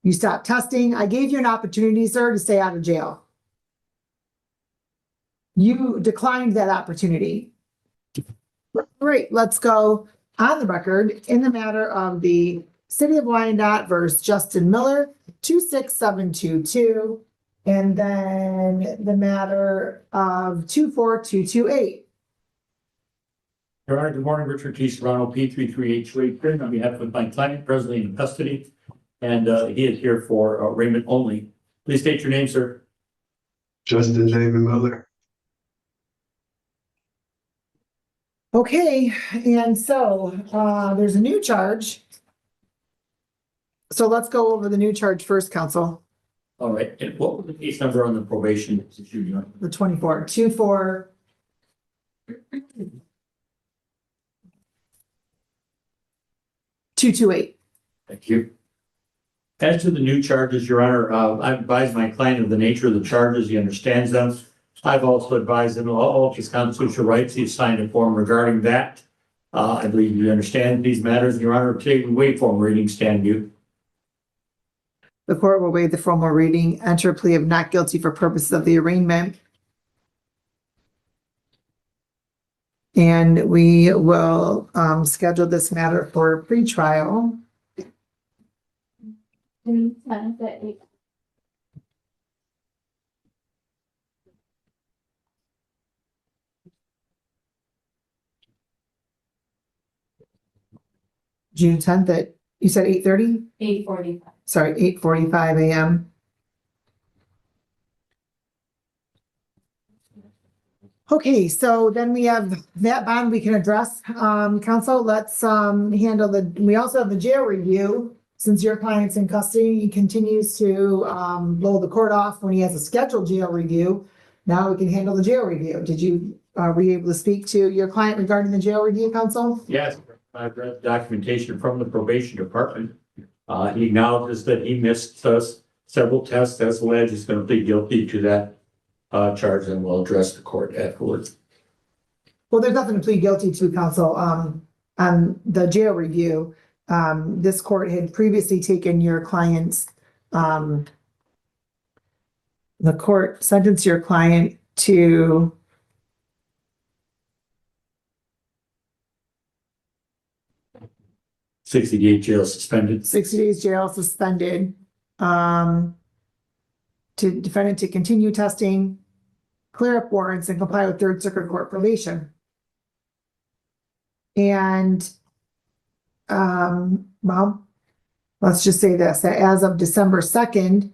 You stopped testing. I gave you an opportunity, sir, to stay out of jail. You declined that opportunity. Great, let's go on the record in the matter of the City of Wyandotte versus Justin Miller, 26722, and then the matter of 24228. Your Honor, good morning, Richard T. Serrano, P33828, on behalf of my client, presently in custody, and he is here for arraignment only. Please state your name, sir. Justin David Miller. Okay, and so there's a new charge. So let's go over the new charge first, counsel. All right, and what was the case number on the probation issue, Your Honor? The 24, 24. Thank you. As to the new charges, Your Honor, I've advised my client of the nature of the charges. He understands them. I've also advised him of all of his constitutional rights. He's signed a form regarding that. I believe you understand these matters. Your Honor, today we wait for reading, stand mute. The court will waive the formal reading, enter a plea of not guilty for purposes of the arraignment. And we will schedule this matter for pretrial. June 10th at, you said 8:30? 8:45. Sorry, 8:45 a.m. Okay, so then we have that bond we can address. Counsel, let's handle we also have the jail review. Since your client's in custody, he continues to blow the court off when he has a scheduled jail review. Now we can handle the jail review. Were you able to speak to your client regarding the jail review, counsel? Yes, I've read documentation from the probation department. He acknowledges that he missed several tests as alleged. He's going to plead guilty to that charge, and we'll address the court afterwards. Well, there's nothing to plead guilty to, counsel. On the jail review, this court had previously taken your client's, the court sentenced your client to 60 days jail suspended. 60 days jail suspended, to defendant to continue testing, clear up warrants, and comply with Third Circuit Court probation. And, well, let's just say this, that as of December 2nd,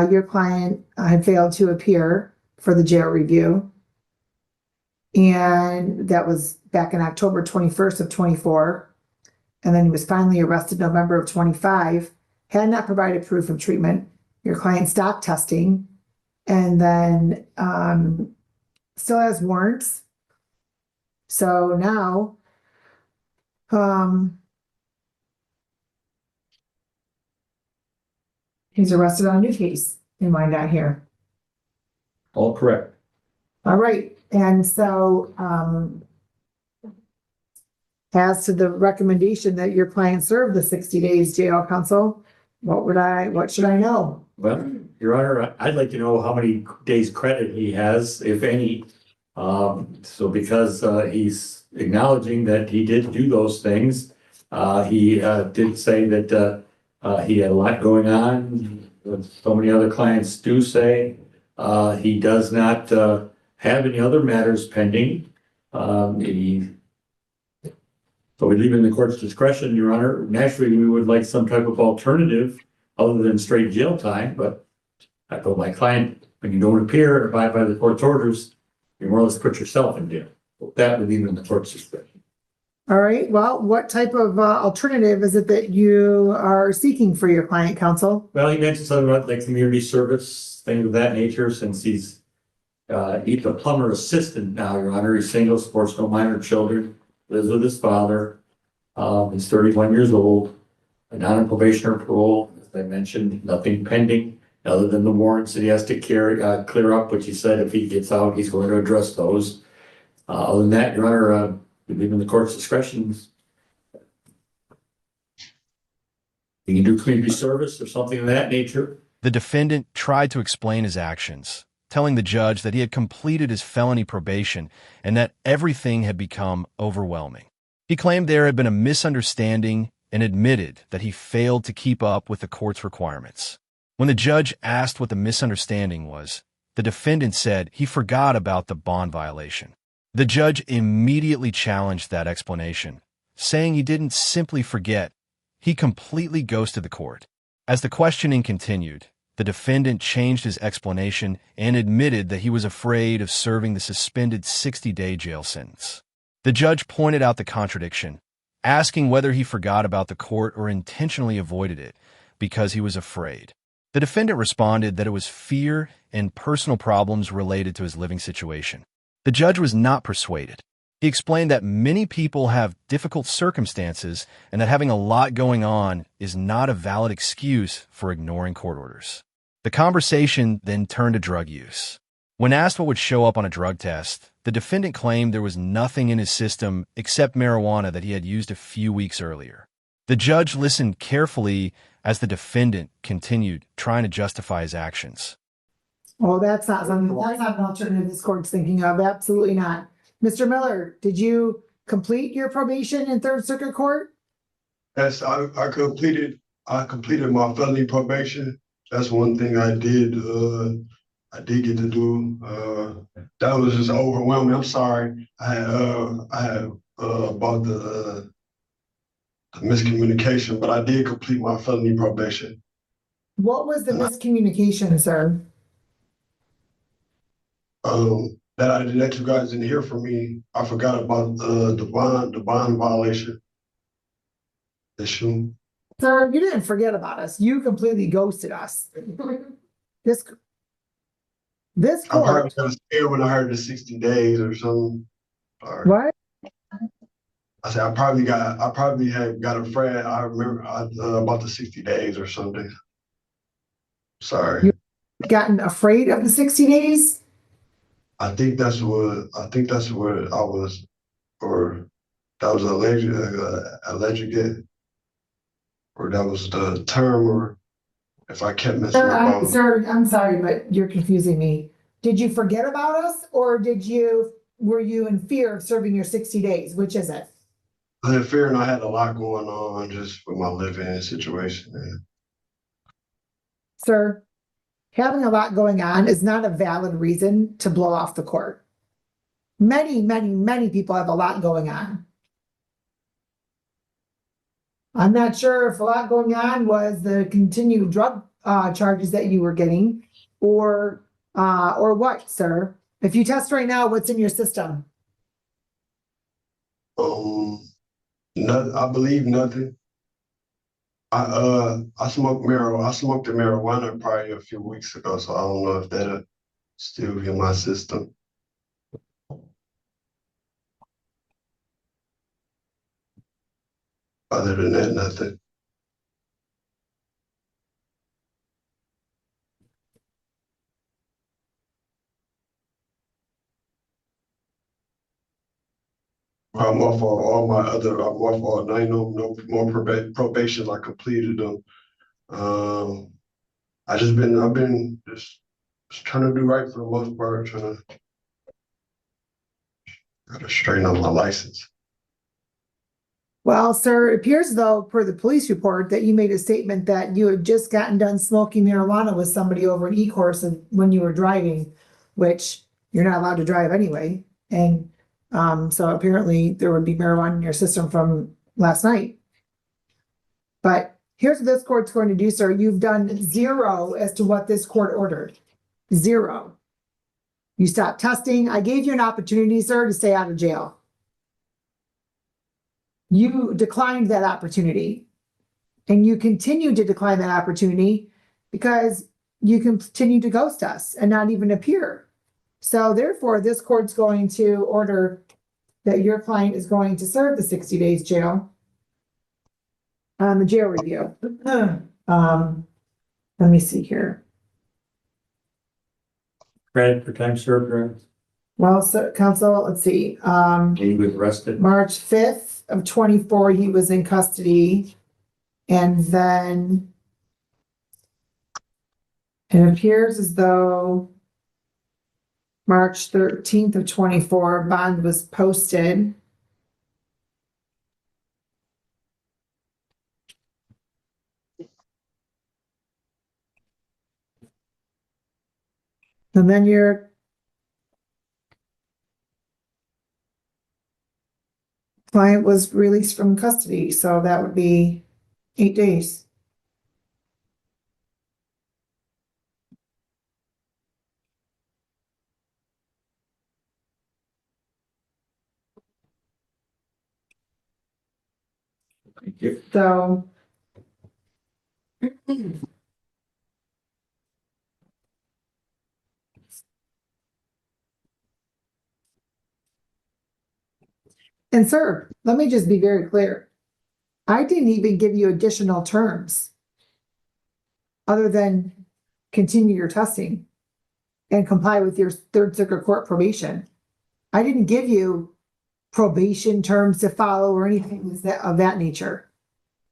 your client had failed to appear for the jail review. And that was back in October 21st of 24. And then he was finally arrested November of 25, had not provided proof of treatment. Your client stopped testing, and then still has warrants. So now, he's arrested on a new case in Wyandotte here. All correct. All right, and so as to the recommendation that your client serve the 60 days jail, counsel, what should I know? Well, Your Honor, I'd like to know how many days credit he has, if any. So because he's acknowledging that he did do those things, he did say that he had a lot going on. So many other clients do say he does not have any other matters pending. So we leave it in the court's discretion, Your Honor. Naturally, we would like some type of alternative other than straight jail time, but I told my client, when you don't appear or abide by the court's orders, you more or less put yourself in jail. That would leave it in the court's discretion. All right, well, what type of alternative is it that you are seeking for your client, counsel? Well, he mentioned something about like community service, things of that nature, since he's a plumber assistant now, Your Honor. He's single, supports no minor children, lives with his father. He's 31 years old, not on probation or parole. As I mentioned, nothing pending other than the warrants that he has to clear up, which he said if he gets out, he's going to address those. Other than that, Your Honor, we leave in the court's discretion. You can do community service or something of that nature. The defendant tried to explain his actions, telling the judge that he had completed his felony probation and that everything had become overwhelming. He claimed there had been a misunderstanding and admitted that he failed to keep up with the court's requirements. When the judge asked what the misunderstanding was, the defendant said he forgot about the bond violation. The judge immediately challenged that explanation, saying he didn't simply forget, he completely ghosted the court. As the questioning continued, the defendant changed his explanation and admitted that he was afraid of serving the suspended 60-day jail sentence. The judge pointed out the contradiction, asking whether he forgot about the court or intentionally avoided it because he was afraid. The defendant responded that it was fear and personal problems related to his living situation. The judge was not persuaded. He explained that many people have difficult circumstances and that having a lot going on is not a valid excuse for ignoring court orders. The conversation then turned to drug use. When asked what would show up on a drug test, the defendant claimed there was nothing in his system except marijuana that he had used a few weeks earlier. The judge listened carefully as the defendant continued trying to justify his actions. Oh, that's not something, that's not an alternative this court's thinking of. Absolutely not. Mr. Miller, did you complete your probation in Third Circuit Court? Yes, I completed my felony probation. That's one thing I did. I did get to do. That was just overwhelming. I'm sorry. I had about the miscommunication, but I did complete my felony probation. What was the miscommunication, sir? That you guys didn't hear from me. I forgot about the bond violation issue. Sir, you didn't forget about us. You completely ghosted us. This I court. probably got scared when I heard the 60 days or something. Sorry. What? I said I probably had got afraid. I remember about the 60 days or something. Sorry. You gotten afraid of the 60 days? I think that's what I was, or that was alleged, or that was the term, or if I kept messing up. Sir, I'm sorry, but you're confusing me. Did you forget about us, or were you in fear of serving your 60 days? Which is it? I was in fear, and I had a lot going on just with my living situation. Sir, having a lot going on is not a valid reason to blow off the court. Many people have a lot going on. I'm not sure if a lot going on was the continued drug charges that you were getting, or what, sir? If you test right now, what's in your system? I believe nothing. I smoked marijuana. I smoked the marijuana probably a few weeks ago, so I don't know if that'll still be in my system. Other than that, nothing. I'm off all my other. I'm off all. I know no more probation. I completed them. I've been just trying to do right for the most part. Gotta straighten out my license. Well, sir, it appears though, per the police report, that you made a statement that you had just gotten done smoking marijuana with somebody over an e-course when you were driving, which you're not allowed to drive anyway. And so apparently there would be marijuana in your system from last night. But here's what this court's going to do, sir. You've done zero as to what this court ordered. Zero. You stopped testing. I gave you an opportunity, sir, to stay out of jail. You declined that opportunity, and you continue to decline that opportunity because you continue to ghost us and not even appear. So therefore, this court's going to order that your client is going to serve the 60 days jail on the jail review. Let me see here. Credit for time served, right? Well, so counsel, let's see. He was arrested. March 5th of 24, he was in custody. And then it appears as though March 13th of 24, bond was posted. And then your client was released from custody, so that would be 8 days. Thank you. So and sir, let me just be very clear. I didn't even give you additional terms other than continue your testing and comply with your Third Circuit Court probation. I didn't give you probation terms to follow or anything of that nature.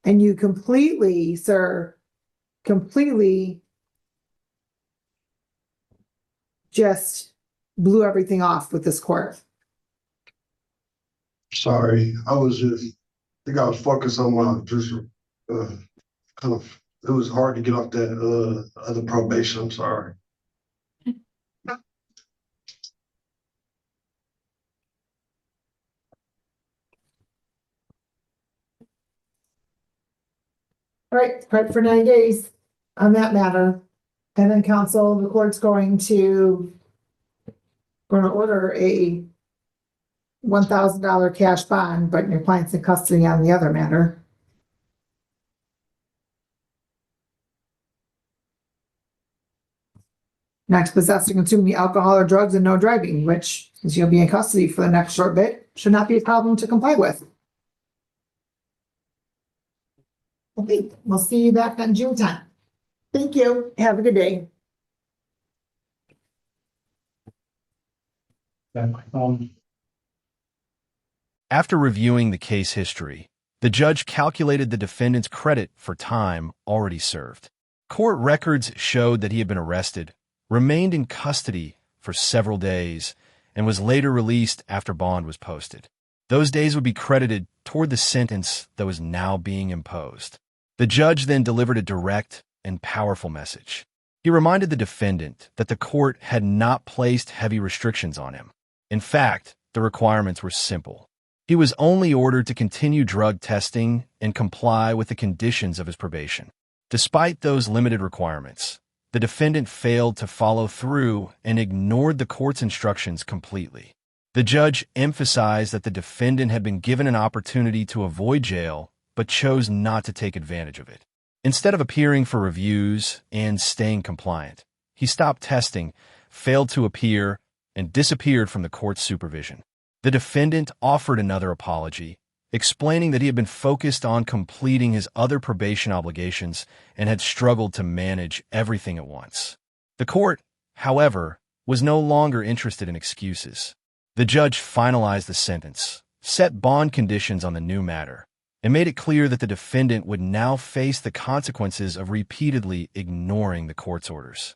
And you completely, sir, completely just blew everything off with this court. Sorry, I think I was focused on my kind of, it was hard to get off that, other probation, I'm sorry. All right, credit for 9 days on that matter. And then counsel, the court's going to order a $1,000 cash bond, but your client's in custody on the other matter. Next, possessing, consuming alcohol or drugs and no driving, which, since you'll be in custody for the next short bit, should not be a problem to comply with. Okay, we'll see you back on June 10th. Thank you. Have a good day. After reviewing the case history, the judge calculated the defendant's credit for time already served. Court records showed that he had been arrested, remained in custody for several days, and was later released after bond was posted. Those days would be credited toward the sentence that was now being imposed. The judge then delivered a direct and powerful message. He reminded the defendant that the court had not placed heavy restrictions on him. In fact, the requirements were simple. He was only ordered to continue drug testing and comply with the conditions of his probation. Despite those limited requirements, the defendant failed to follow through and ignored the court's instructions completely. The judge emphasized that the defendant had been given an opportunity to avoid jail, but chose not to take advantage of it. Instead of appearing for reviews and staying compliant, he stopped testing, failed to appear, and disappeared from the court's supervision. The defendant offered another apology, explaining that he had been focused on completing his other probation obligations and had struggled to manage everything at once. The court, however, was no longer interested in excuses. The judge finalized the sentence, set bond conditions on the new matter, and made it clear that the defendant would now face the consequences of repeatedly ignoring the court's orders.